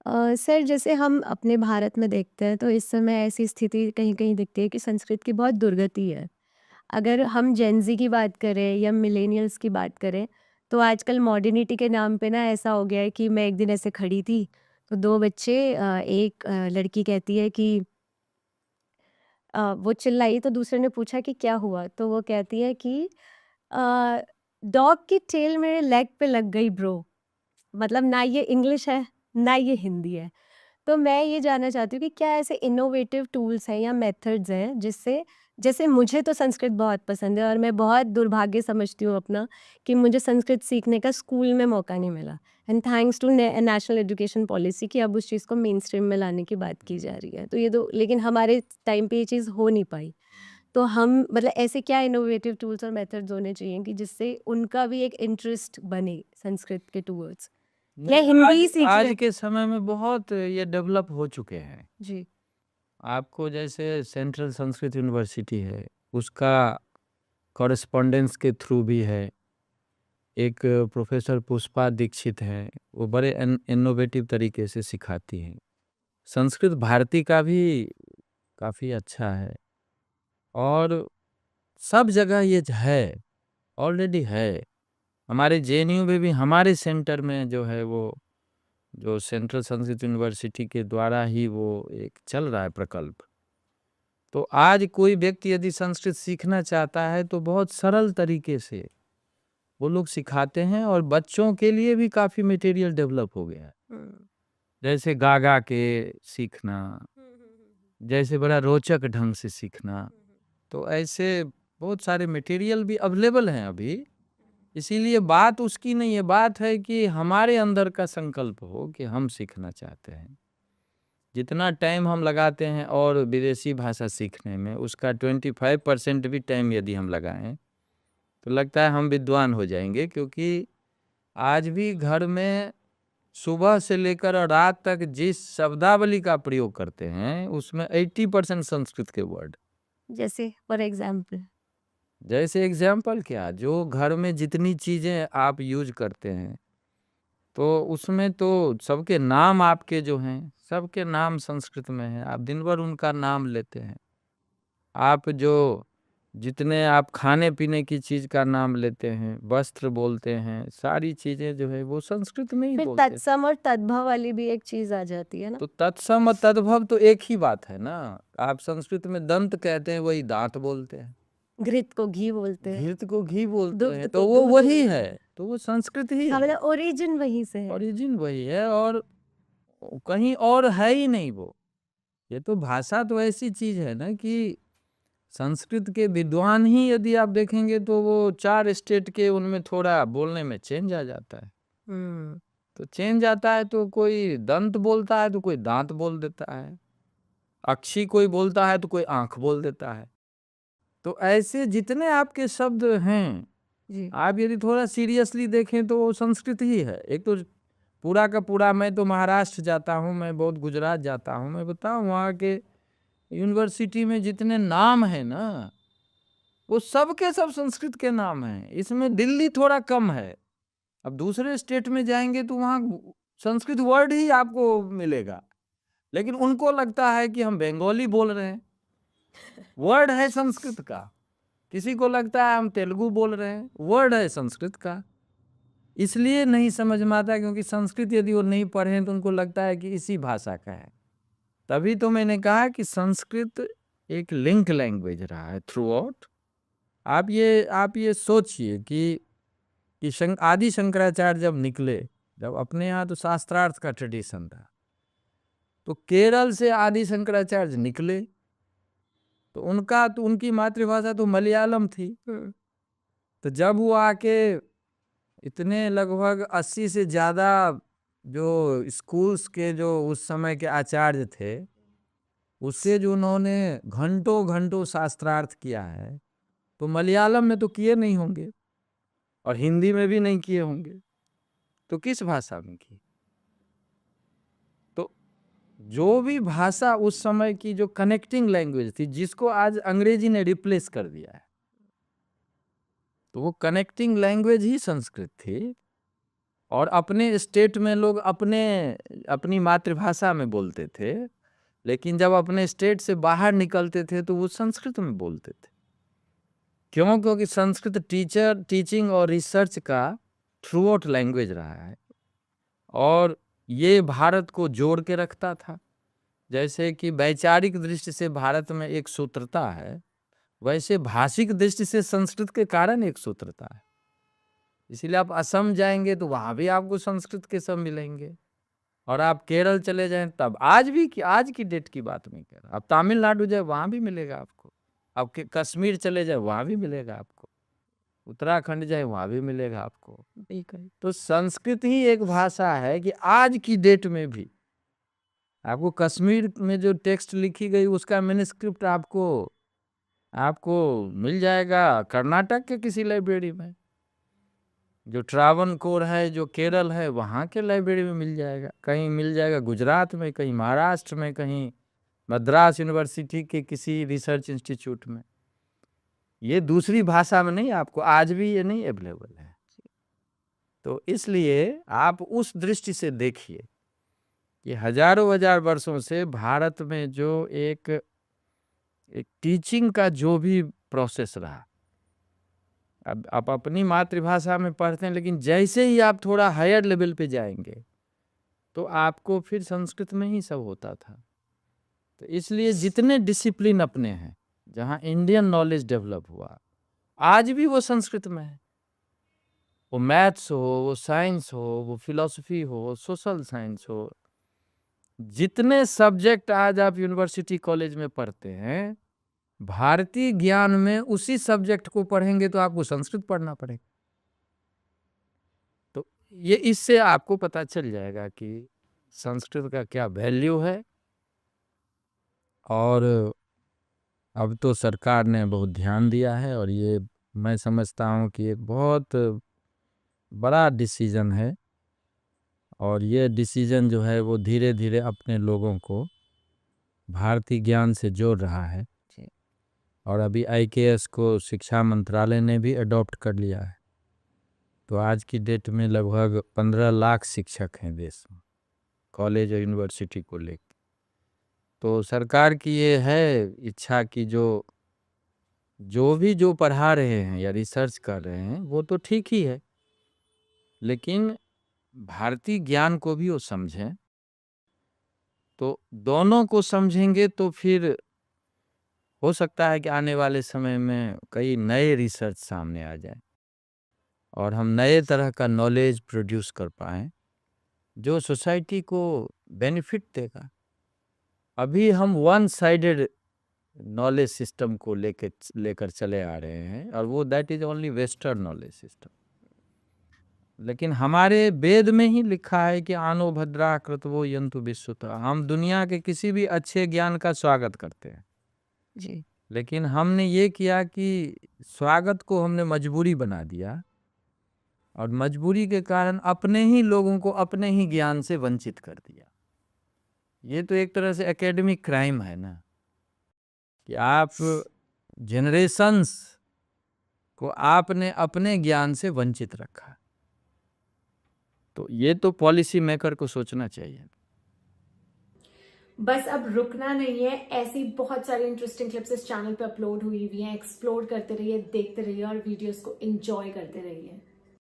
Sir जैसे हम अपने भारत में देखते हैं तो इस समय ऐसी स्थिति कहीं-कहीं दिखती है कि संस्कृत की बहुत दुर्गति है। अगर हम जेन ज़ी की बात करें या मिलेनियल्स की बात करें, तो आजकल मॉडर्निटी के नाम पे ना ऐसा हो गया है कि मैं एक दिन ऐसे खड़ी थी, तो 2 बच्चे एक लड़की कहती है कि वो चिल्लाई तो दूसरे ने पूछा कि क्या हुआ? तो वो कहती है कि अ, डॉग की टेल मेरे लेग पे लग गई ब्रो। मतलब ना ये इंग्लिश है, ना ये हिंदी है। तो मैं ये जानना चाहती हूँ कि क्या ऐसे इनोवेटिव टूल्स हैं या मेथड्स हैं जिससे जैसे मुझे तो संस्कृत बहुत पसंद है और मैं बहुत दुर्भाग्य समझती हूँ अपना कि मुझे संस्कृत सीखने का स्कूल में मौका नहीं मिला and thanks to national education policy कि अब उस चीज़ को मेन स्ट्रीम में लाने की बात की जा रही है। तो ये तो लेकिन हमारे टाइम पे ये चीज़ हो नहीं पाई। तो हम मतलब ऐसे क्या इनोवेटिव टूल्स और मेथड्स होने चाहिए कि जिससे उनका भी एक इंटरेस्ट बने संस्कृत के टूवर्ड्स या नहीं, हिंदी ही आज सीख आज ले। के समय में बहुत ये डेवलप हो चुके हैं। जी। आपको जैसे सेंट्रल संस्कृत यूनिवर्सिटी है, उसका कॉरेस्पॉन्डेंस के थ्रू भी है। एक प्रोफेसर पुष्पा दीक्षित हैं, वो बड़े इनोवेटिव तरीके से सिखाती हैं। संस्कृत भारती का भी काफ़ी अच्छा है और सब जगह ये है, ऑलरेडी है। हमारे जेएनयू में भी हमारे सेंटर में जो है वो जो सेंट्रल संस्कृत यूनिवर्सिटी के द्वारा ही वो एक चल रहा है प्रकल्प। तो आज कोई व्यक्ति यदि संस्कृत सीखना चाहता है तो बहुत सरल तरीके से वो लोग सिखाते हैं और बच्चों के लिए भी काफ़ी मटेरियल डेवलप हो गया है। हुँ। जैसे गा के सीखना, हुँ, हुँ, हुँ, हुँ। जैसे बड़ा रोचक ढंग से सीखना, हुँ, हुँ। तो ऐसे बहुत सारे मटेरियल भी अवेलेबल हैं अभी। इसीलिए बात उसकी नहीं है, बात है कि हमारे अंदर का संकल्प हो कि हम सीखना चाहते हैं। जितना टाइम हम लगाते हैं और विदेशी भाषा सीखने में, उसका 25% भी टाइम यदि हम लगाएँ, तो लगता है हम विद्वान हो जाएँगे, क्योंकि आज भी घर में सुबह से लेकर और रात तक जिस शब्दावली का प्रयोग करते हैं, उसमें 80% संस्कृत के वर्ड। जैसे फॉर एग्ज़ाम्पल? जैसे एग्ज़ाम्पल क्या, जो घर में जितनी चीज़ें आप यूज़ करते हैं, तो उसमें तो सबके नाम आपके जो हैं, सबके नाम संस्कृत में हैं। आप दिन भर उनका नाम लेते हैं। आप जो जितने आप खाने-पीने की चीज़ का नाम लेते हैं, वस्त्र बोलते हैं, सारी चीज़ें जो है वो संस्कृत में ही फिर बोलते हैं। तत्सम और तद्भव वाली भी एक चीज़ आ जाती है ना? तो तत्सम और तद्भव तो एक ही बात है ना। आप संस्कृत में दंत कहते हैं, वही दाँत बोलते हैं। घृत को घी बोलते हैं, घृत को घी बोलते हैं, दुग्ध तो को वो दूध वही बोलते है, हैं। तो वो संस्कृत ही हाँ, है। मतलब ओरिजिन वहीं से है। ओरिजिन वही है और कहीं और है ही नहीं वो। ये तो भाषा तो ऐसी चीज़ है ना कि संस्कृत के विद्वान ही यदि आप देखेंगे तो वो 4 स्टेट के उनमें थोड़ा बोलने में चेंज आ जाता है। हुँ। तो चेंज आता है तो कोई दंत बोलता है तो कोई दाँत बोल देता है। अक्षी कोई बोलता है तो कोई आँख बोल देता है। तो ऐसे जितने आपके शब्द हैं, जी। आप यदि थोड़ा सीरियसली देखें तो वो संस्कृत ही है। एक तो पूरा का पूरा मैं तो महाराष्ट्र जाता हूँ, मैं बहुत गुजरात जाता हूँ, मैं बताऊँ वहाँ के यूनिवर्सिटी में जितने नाम हैं ना, वो सब के सब संस्कृत के नाम हैं। इसमें दिल्ली थोड़ा कम है। अब दूसरे स्टेट में जाएँगे तो वहाँ संस्कृत वर्ड ही आपको मिलेगा। लेकिन उनको लगता है कि हम बंगाली बोल रहे हैं। वर्ड है संस्कृत का। किसी को लगता है हम तेलुगु बोल रहे हैं, वर्ड है संस्कृत का। इसलिए नहीं समझ में आता, क्योंकि संस्कृत यदि वो नहीं पढ़े हैं तो उनको लगता है कि इसी भाषा का है। तभी तो मैंने कहा कि संस्कृत एक लिंक लैंग्वेज रहा है थ्रू आउट। आप ये सोचिए कि आदि शंकराचार्य जब निकले, जब अपने यहाँ तो शास्त्रार्थ का ट्रेडिशन था, तो केरल से आदि शंकराचार्य निकले, तो उनकी मातृभाषा तो मलयालम थी। हुँ। तो जब वो आके इतने लगभग 80 से ज़्यादा जो स्कूल्स के जो उस समय के आचार्य थे, उससे जो उन्होंने घंटों-घंटों शास्त्रार्थ किया है, तो मलयालम में तो किए नहीं होंगे और हिंदी में भी नहीं किए होंगे, तो किस भाषा में किए? तो जो भी भाषा उस समय की जो कनेक्टिंग लैंग्वेज थी, जिसको आज अंग्रेजी ने रिप्लेस कर दिया है, तो वो कनेक्टिंग लैंग्वेज ही संस्कृत थी। और अपने स्टेट में लोग अपनी मातृभाषा में बोलते थे, लेकिन जब अपने स्टेट से बाहर निकलते थे तो वो संस्कृत में बोलते थे। क्यों? क्योंकि संस्कृत टीचिंग और रिसर्च का थ्रू आउट लैंग्वेज रहा है और ये भारत को जोड़ के रखता था। जैसे कि वैचारिक दृष्टि से भारत में एक सूत्रता है, वैसे भाषिक दृष्टि से संस्कृत के कारण एक सूत्रता है। इसीलिए आप असम जाएंगे तो वहाँ भी आपको संस्कृत के सब मिलेंगे, और आप केरल चले जाएं तब आज की डेट की बात नहीं कर रहा, आप तमिलनाडु जाए वहाँ भी मिलेगा आपको, आप कश्मीर चले जाए वहाँ भी मिलेगा आपको, उत्तराखंड जाए वहाँ भी मिलेगा आपको। ठीक है, तो संस्कृत ही एक भाषा है कि आज की डेट में भी आपको कश्मीर में जो टेक्स्ट लिखी गई उसका मैन्युस्क्रिप्ट आपको मिल जाएगा कर्नाटक के किसी लाइब्रेरी में, जो ट्रावणकोर है, जो केरल है, वहाँ के लाइब्रेरी में मिल जाएगा, कहीं मिल जाएगा गुजरात में, कहीं महाराष्ट्र में, कहीं मद्रास यूनिवर्सिटी के किसी रिसर्च इंस्टीट्यूट में। ये दूसरी भाषा में नहीं, आपको आज भी ये नहीं अवेलेबल है। तो इसलिए आप उस दृष्टि से देखिए कि हजारों हजार वर्षों से भारत में जो एक टीचिंग का जो भी प्रोसेस रहा, अब आप अपनी मातृभाषा में पढ़ते हैं, लेकिन जैसे ही आप थोड़ा हायर लेवल पे जाएंगे तो आपको फिर संस्कृत में ही सब होता था। तो इसलिए जितने डिसिप्लिन अपने हैं, जहाँ इंडियन नॉलेज डेवलप हुआ, आज भी वो संस्कृत में है। वो मैथ्स हो, वो साइंस हो, वो फिलॉसफी हो, सोशल साइंस हो, जितने सब्जेक्ट आज आप यूनिवर्सिटी कॉलेज में पढ़ते हैं, भारतीय ज्ञान में उसी सब्जेक्ट को पढ़ेंगे तो आपको संस्कृत पढ़ना पड़ेगा। तो ये इससे आपको पता चल जाएगा कि संस्कृत का क्या वैल्यू है। और अब तो सरकार ने बहुत ध्यान दिया है, और ये मैं समझता हूँ कि एक बहुत बड़ा डिसीजन है, और ये डिसीजन जो है वो धीरे धीरे अपने लोगों को भारतीय ज्ञान से जोड़ रहा है। और अभी IKS को शिक्षा मंत्रालय ने भी अडॉप्ट कर लिया है। तो आज की डेट में लगभग 15 लाख शिक्षक हैं देश में, कॉलेज और यूनिवर्सिटी को लेकर। तो सरकार की ये है इच्छा कि जो पढ़ा रहे हैं या रिसर्च कर रहे हैं वो तो ठीक ही है, लेकिन भारतीय ज्ञान को भी वो समझें। तो दोनों को समझेंगे तो फिर हो सकता है कि आने वाले समय में कई नए रिसर्च सामने आ जाए और हम नए तरह का नॉलेज प्रोड्यूस कर पाएं जो सोसाइटी को बेनिफिट देगा। अभी हम वन साइडेड नॉलेज सिस्टम को लेकर चले आ रहे हैं, और वो that is only western knowledge system. लेकिन हमारे वेद में ही लिखा है कि आनो भद्रा कृतवो यंतु विश्वता। हम दुनिया के किसी भी अच्छे ज्ञान का स्वागत करते हैं जी। लेकिन हमने ये किया कि स्वागत को हमने मजबूरी बना दिया, और मजबूरी के कारण अपने ही लोगों को अपने ही ज्ञान से वंचित कर दिया। ये तो एक तरह से एकेडमिक क्राइम है ना, कि आप जनरेशंस को आपने अपने ज्ञान से वंचित रखा। तो ये तो पॉलिसी मेकर को सोचना चाहिए। बस अब रुकना नहीं है, ऐसी बहुत सारी इंटरेस्टिंग क्लिप्स इस चैनल पे अपलोड हुई हैं। एक्सप्लोर करते रहिए, देखते रहिए और वीडियोस को एंजॉय करते रहिए।